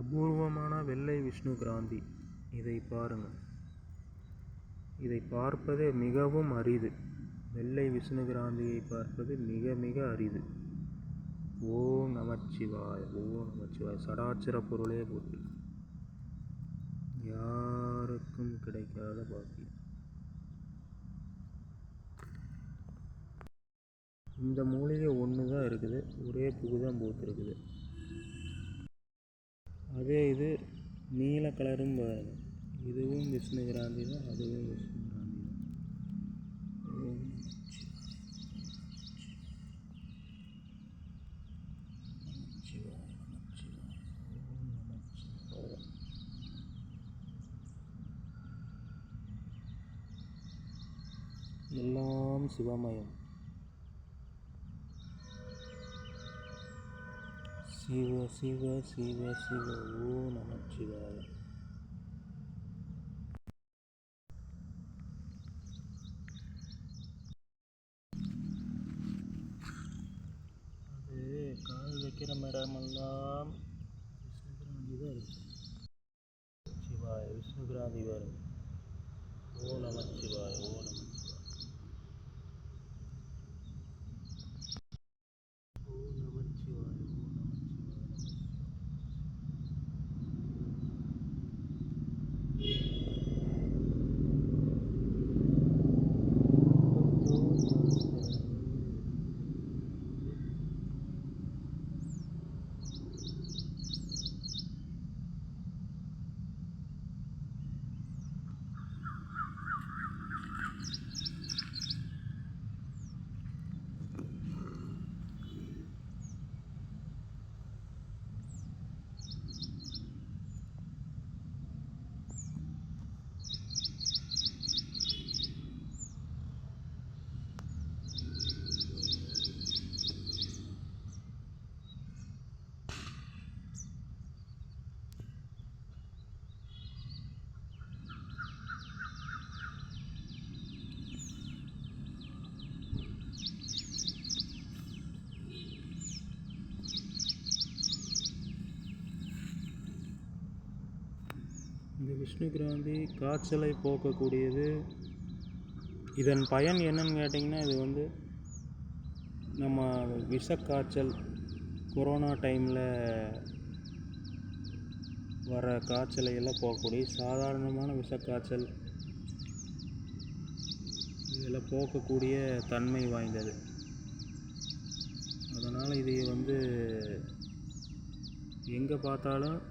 அபூர்வமான வெள்ளை விஷ்ணு கிராந்தி. இதை பாருங்கள். இதை பார்ப்பதே மிகவும் அரிது. வெள்ளை விஷ்ணு கிராந்தியை பார்ப்பது மிக மிக அரிது. ஓம் நமச்சிவாய, ஓம் நமச்சிவாய. சடாச்சர பொருளே போற்றி. யாருக்கும் கிடைக்காத பாக்கியம். இந்த மூலிகை ஒன்று தான் இருக்குது, ஒரே பூ தான் பூத்துருக்குது. அதே இது நீல கலரும் பாருங்க. இதுவும் விஷ்ணு கிராந்தி தான், அதுவும் விஷ்ணு கிராந்தி தான். எல்லாம் சிவமயம். சிவ சிவ சிவ சிவ. ஓ நமச்சிவாய. அது கால் வைக்கிற இடமெல்லாம் விஷ்ணுகிராந்தி தான் இருக்கு. சிவாய விஷ்ணுகிராந்தி வரும். ஓ நமச்சிவாய, ஓ நமச்சிவாய. இந்த விஷ்ணு கிராந்தி காய்ச்சலை போக்கக்கூடியது. இதன் பயன் என்னன்னு கேட்டிங்கன்னா, இது நம்ம விஷக்காய்ச்சல், கொரோனா டைமில் வர காய்ச்சலை எல்லாம் போக்கக்கூடிய, சாதாரணமான விஷக்காய்ச்சல் இதெல்லாம் போக்கக்கூடிய தன்மை வாய்ந்தது. அதனால் இதை எங்கே பார்த்தாலும்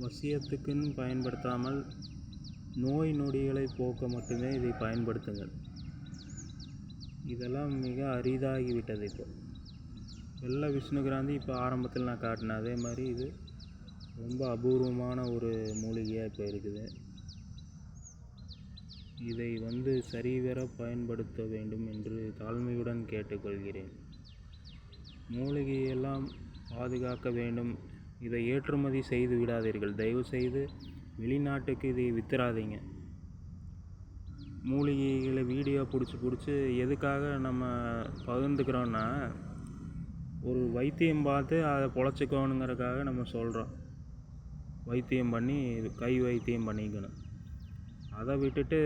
வசியத்துக்குன்னு பயன்படுத்தாமல் நோய் நொடிகளை போக்க மட்டுமே இதை பயன்படுத்துங்கள். இதெல்லாம் மிக அரிதாகிவிட்டது. இப்போ வெள்ளை விஷ்ணு கிராந்தி இப்போ ஆரம்பத்தில் நான் காட்டினேன், அதே மாதிரி இது ரொம்ப அபூர்வமான ஒரு மூலிகையாக இப்போ இருக்குது. இதை சரிவர பயன்படுத்த வேண்டும் என்று தாழ்மையுடன் கேட்டுக்கொள்கிறேன். மூலிகையெல்லாம் பாதுகாக்க வேண்டும். இதை ஏற்றுமதி செய்து விடாதீர்கள். தயவுசெய்து வெளிநாட்டுக்கு இதை வித்துறாதீங்க. மூலிகைகளை வீடியோ பிடிச்சி எதுக்காக நம்ம பகிர்ந்துக்கிறோன்னா, ஒரு வைத்தியம் பார்த்து அதை பொழைச்சிக்கணுங்கிறதுக்காக நம்ம சொல்கிறோம். வைத்தியம் பண்ணி கை வைத்தியம் பண்ணிக்கணும். அதை விட்டுட்டு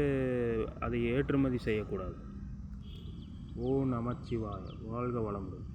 அதை ஏற்றுமதி செய்யக்கூடாது. ஓ நமச்சிவாய. வாழ்க வளமுடன்.